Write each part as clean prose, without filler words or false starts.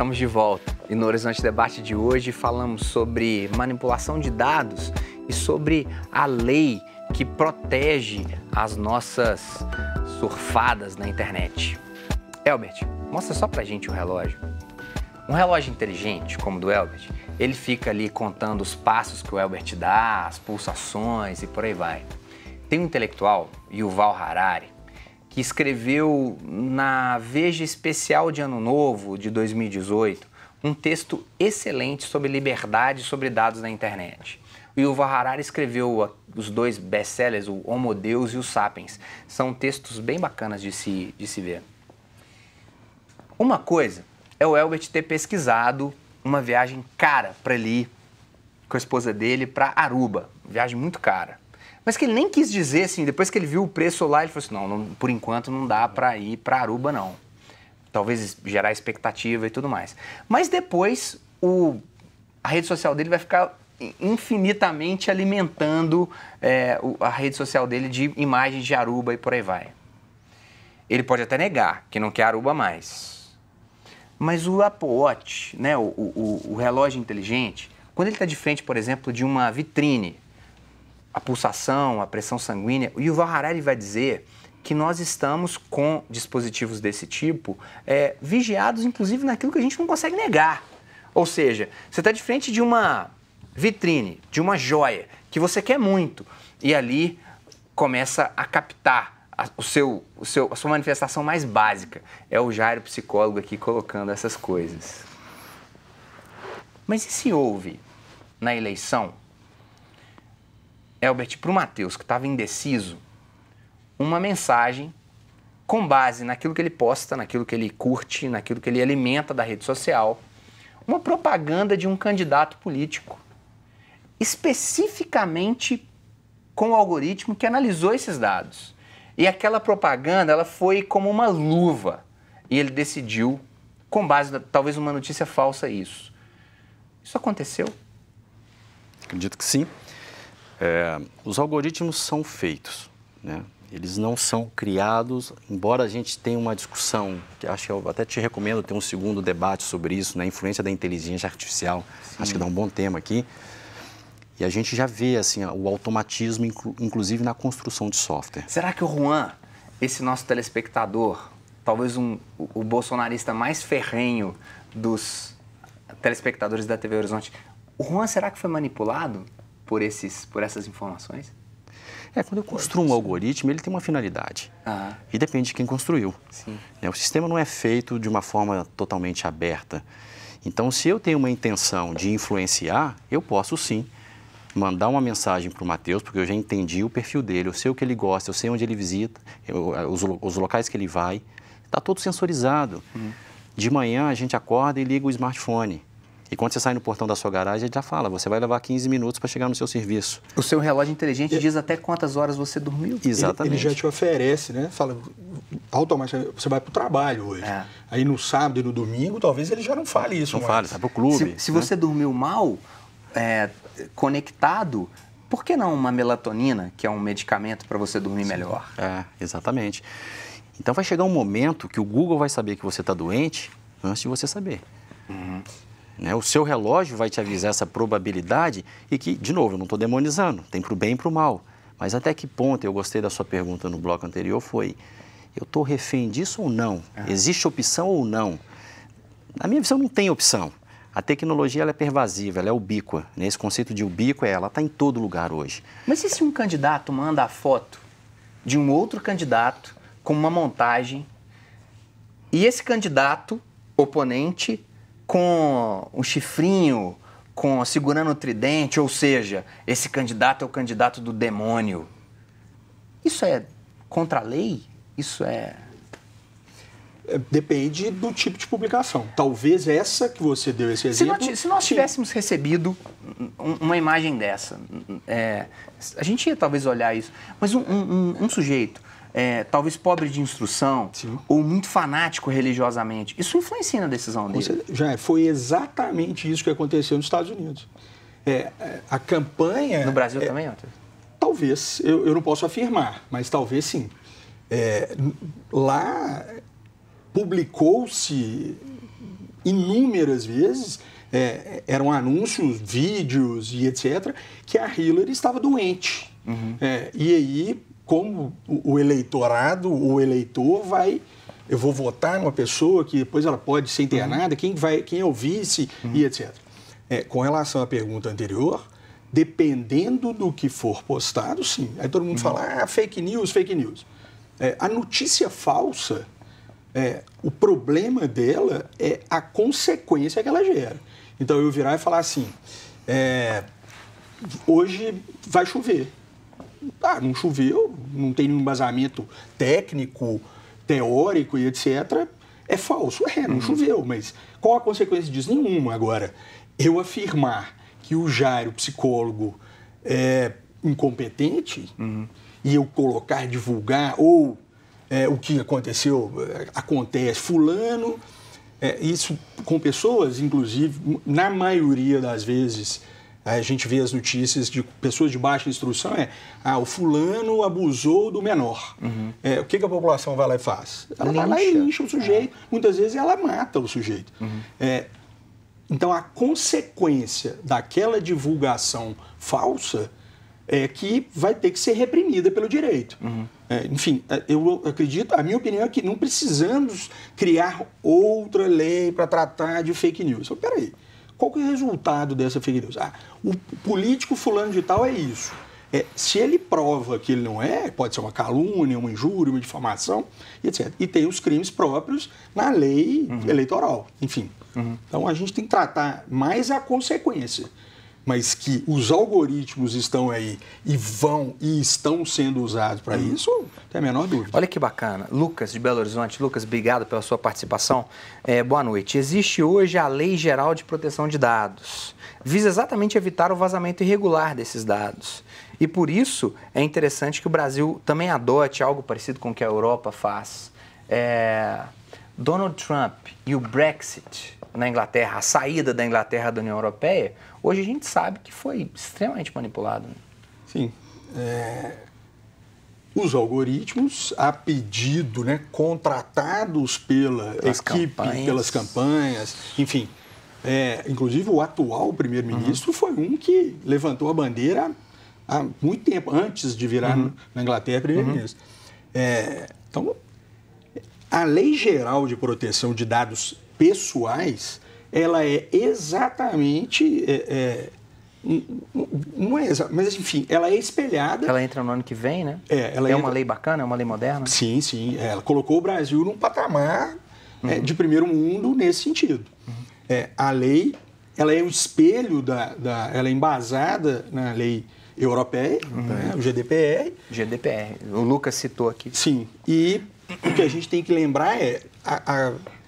Estamos de volta e no Horizonte Debate de hoje falamos sobre manipulação de dados e sobre a lei que protege as nossas surfadas na internet. Elbert, mostra só pra gente o relógio. Um relógio inteligente, como o do Elbert, ele fica ali contando os passos que o Elbert dá, as pulsações e por aí vai. Tem um intelectual, Yuval Harari, que escreveu na Veja Especial de Ano Novo de 2018 um texto excelente sobre liberdade e sobre dados na internet. O Yuval Harari escreveu os dois best-sellers, o Homo Deus e o Sapiens. São textos bem bacanas de se ver. Uma coisa é o Elbert ter pesquisado uma viagem cara para ele ir com a esposa dele para Aruba, viagem muito cara. Mas que ele nem quis dizer assim, depois que ele viu o preço lá, ele falou assim, não, por enquanto não dá para ir para Aruba não. Talvez gerar expectativa e tudo mais. Mas depois a rede social dele vai ficar infinitamente alimentando a rede social dele de imagens de Aruba e por aí vai. Ele pode até negar que não quer Aruba mais. Mas o Apple Watch, né, o relógio inteligente, quando ele está de frente, por exemplo, de uma vitrine, a pulsação, a pressão sanguínea, o Yuval Harari vai dizer que nós estamos com dispositivos desse tipo vigiados, inclusive, naquilo que a gente não consegue negar. Ou seja, você está de frente de uma vitrine, de uma joia, que você quer muito, e ali começa a captar a sua manifestação mais básica. É o Jairo, psicólogo, aqui colocando essas coisas. Mas e se houve, na eleição, Elbert, para o Matheus, que estava indeciso, uma mensagem com base naquilo que ele posta, naquilo que ele curte, naquilo que ele alimenta da rede social, uma propaganda de um candidato político, especificamente com o algoritmo que analisou esses dados. E aquela propaganda, ela foi como uma luva, e ele decidiu, com base, talvez, numa notícia falsa, isso. Isso aconteceu? Acredito que sim. Os algoritmos são feitos, né? Eles não são criados, embora a gente tenha uma discussão, que acho que eu até te recomendo ter um segundo debate sobre isso, né? A influência da inteligência artificial, sim. Acho que dá um bom tema aqui. E a gente já vê assim, o automatismo, inclusive na construção de software. Será que o Juan, esse nosso telespectador, talvez o bolsonarista mais ferrenho dos telespectadores da TV Horizonte, o Juan será que foi manipulado por essas informações? Quando eu construo um algoritmo, ele tem uma finalidade. E depende de quem construiu. Sim. O sistema não é feito de uma forma totalmente aberta. Então, se eu tenho uma intenção de influenciar, eu posso sim mandar uma mensagem para o Matheus, porque eu já entendi o perfil dele, eu sei o que ele gosta, eu sei onde ele visita, os locais que ele vai. Está tudo sensorizado. De manhã, a gente acorda e liga o smartphone. E quando você sai no portão da sua garagem, ele já fala, você vai levar 15 minutos para chegar no seu serviço. O seu relógio inteligente diz até quantas horas você dormiu. Exatamente. Ele já te oferece, né? Fala, automaticamente, você vai para o trabalho hoje. Aí no sábado e no domingo, talvez ele já não fale isso. Não fale, vai para o clube. Se você dormiu mal, conectado, por que não uma melatonina, que é um medicamento para você dormir melhor? Exatamente. Então vai chegar um momento que o Google vai saber que você está doente antes de você saber. O seu relógio vai te avisar essa probabilidade e que, de novo, eu não estou demonizando, tem para o bem e para o mal. Mas até que ponto, eu gostei da sua pergunta no bloco anterior, foi, eu estou refém disso ou não? Existe opção ou não? Na minha visão, não tem opção. A tecnologia ela é pervasiva, ela é ubíqua. Esse conceito de ubíqua, ela está em todo lugar hoje. Mas e se um candidato manda a foto de um outro candidato com uma montagem e esse candidato, oponente, com um chifrinho, segurando o tridente, ou seja, esse candidato é o candidato do demônio. Isso é contra a lei? Isso Depende do tipo de publicação. Talvez essa que você deu esse exemplo... Se nós tivéssemos recebido uma imagem dessa, a gente ia talvez olhar isso, mas um sujeito... talvez pobre de instrução, sim, ou muito fanático religiosamente. Isso influencia na decisão dele? Já foi exatamente isso que aconteceu nos Estados Unidos. A campanha... No Brasil também, Matheus? Talvez, eu não posso afirmar, mas talvez sim. Lá publicou-se inúmeras vezes eram anúncios, vídeos e etc., que a Hillary estava doente. E aí, como o eleitorado, o eleitor eu vou votar numa pessoa que depois ela pode ser internada, quem é o vice e etc. Com relação à pergunta anterior, dependendo do que for postado, sim. Aí todo mundo fala, fake news, fake news. A notícia falsa, o problema dela é a consequência que ela gera. Então, eu virar e falar assim, hoje vai chover. Não choveu, não tem nenhum embasamento técnico, teórico e etc. É falso. Não choveu, mas qual a consequência disso? Nenhuma. Agora, eu afirmar que o Jair, o psicólogo, é incompetente e eu colocar, divulgar, ou o que aconteceu, acontece, fulano, isso com pessoas, inclusive, na maioria das vezes, a gente vê as notícias de pessoas de baixa instrução, o fulano abusou do menor. O que a população vai lá e faz? Ela vai lá e lincha o sujeito. Muitas vezes ela mata o sujeito. Então, a consequência daquela divulgação falsa é que vai ter que ser reprimida pelo direito. Enfim, eu acredito, a minha opinião é que não precisamos criar outra lei para tratar de fake news. Então, peraí. Qual que é o resultado dessa fake news? O político fulano de tal é isso. Se ele prova que ele não pode ser uma calúnia, uma injúria, uma difamação, etc. E tem os crimes próprios na lei eleitoral, enfim. Então, a gente tem que tratar mais a consequência. Mas que os algoritmos estão aí e estão sendo usados para isso, não tem a menor dúvida. Olha que bacana. Lucas, de Belo Horizonte. Lucas, obrigado pela sua participação. Boa noite. Existe hoje a Lei Geral de Proteção de Dados. Visa exatamente evitar o vazamento irregular desses dados. E por isso é interessante que o Brasil também adote algo parecido com o que a Europa faz. Donald Trump e o Brexit na Inglaterra, a saída da Inglaterra da União Europeia, hoje a gente sabe que foi extremamente manipulado. Sim. Os algoritmos, a pedido, contratados pela equipe, pelas campanhas, enfim. Inclusive, o atual primeiro-ministro foi um que levantou a bandeira há muito tempo, antes de virar na Inglaterra primeiro-ministro. Então, a Lei Geral de Proteção de Dados Pessoais, ela é exatamente... não é exato, mas enfim, ela é espelhada... Ela entra no ano que vem, né? Uma lei bacana, é uma lei moderna? Sim, sim. Ela colocou o Brasil num patamar de primeiro mundo nesse sentido. A lei, ela é um espelho ela é embasada na lei europeia, o GDPR. GDPR, o Lucas citou aqui. Sim, e o que a gente tem que lembrar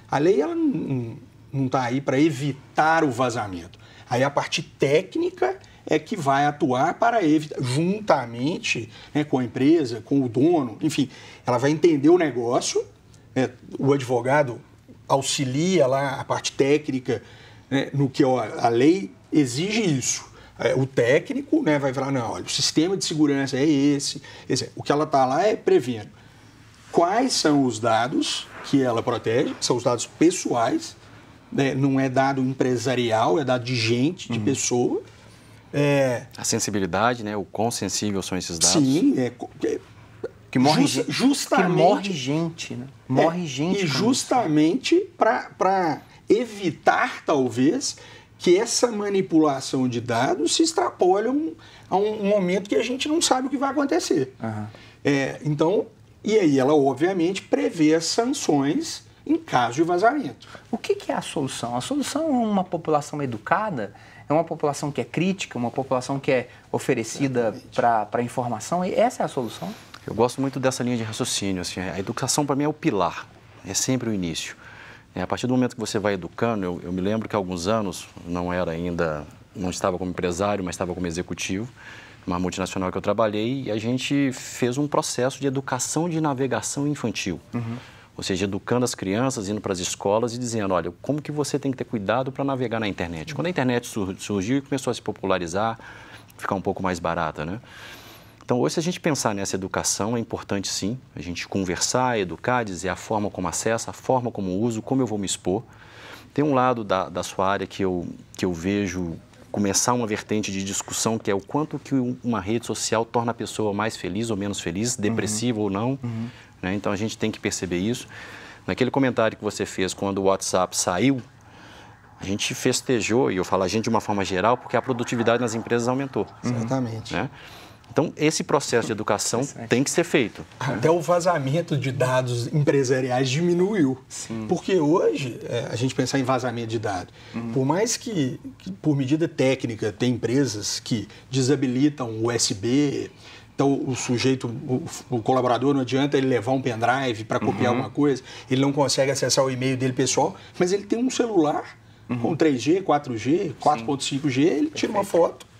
a lei ela não está aí para evitar o vazamento. Aí a parte técnica é que vai atuar para evitar, juntamente com a empresa, com o dono, enfim, ela vai entender o negócio, o advogado auxilia lá a parte técnica, no que a lei exige isso. O técnico vai falar, não, olha, o sistema de segurança é esse. O que ela está lá é prevendo quais são os dados que ela protege, são os dados pessoais, não é dado empresarial, é dado de gente, de pessoa. A sensibilidade, o quão sensível são esses dados. Sim, que morre justamente, que morre gente, né? Morre gente. E justamente para evitar, talvez, que essa manipulação de dados se extrapole a um momento que a gente não sabe o que vai acontecer. Então, e aí ela, obviamente, prevê as sanções em caso de vazamento. O que é a solução? A solução é uma população educada? É uma população que é crítica? Uma população que é oferecida para informação? E essa é a solução? Eu gosto muito dessa linha de raciocínio. Assim, a educação, para mim, é o pilar. É sempre o início. A partir do momento que você vai educando, eu me lembro que há alguns anos, não estava como empresário, mas estava como executivo, numa multinacional que eu trabalhei, e a gente fez um processo de educação de navegação infantil. Ou seja, educando as crianças, indo para as escolas e dizendo, olha, como que você tem que ter cuidado para navegar na internet. Quando a internet surgiu e começou a se popularizar, ficar um pouco mais barata, né? Então, hoje, se a gente pensar nessa educação, é importante, sim, a gente conversar, educar, dizer a forma como acessa, a forma como uso, como eu vou me expor. Tem um lado da sua área que eu vejo começar uma vertente de discussão, que é o quanto que uma rede social torna a pessoa mais feliz ou menos feliz, depressiva ou não. Né? Então, a gente tem que perceber isso. Naquele comentário que você fez quando o WhatsApp saiu, a gente festejou, e eu falo a gente de uma forma geral, porque a produtividade nas empresas aumentou. Exatamente. Né? Então, esse processo de educação tem que ser feito. Até o vazamento de dados empresariais diminuiu. Sim. Porque hoje, a gente pensar em vazamento de dados, por mais que, por medida técnica, tem empresas que desabilitam o USB, então o sujeito, o colaborador, não adianta ele levar um pendrive para copiar alguma coisa, ele não consegue acessar o e-mail dele pessoal, mas ele tem um celular com 3G, 4G, 4.5G, ele tira uma foto.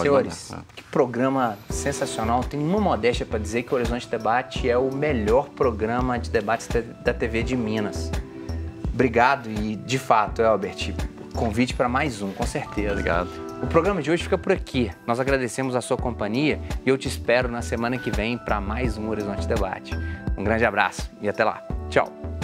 Senhores, que programa sensacional. Tenho uma modéstia para dizer que o Horizonte Debate é o melhor programa de debates da TV de Minas. Obrigado e, de fato, Elbert, convite para mais um, com certeza. Obrigado. O programa de hoje fica por aqui. Nós agradecemos a sua companhia e eu te espero na semana que vem para mais um Horizonte Debate. Um grande abraço e até lá. Tchau.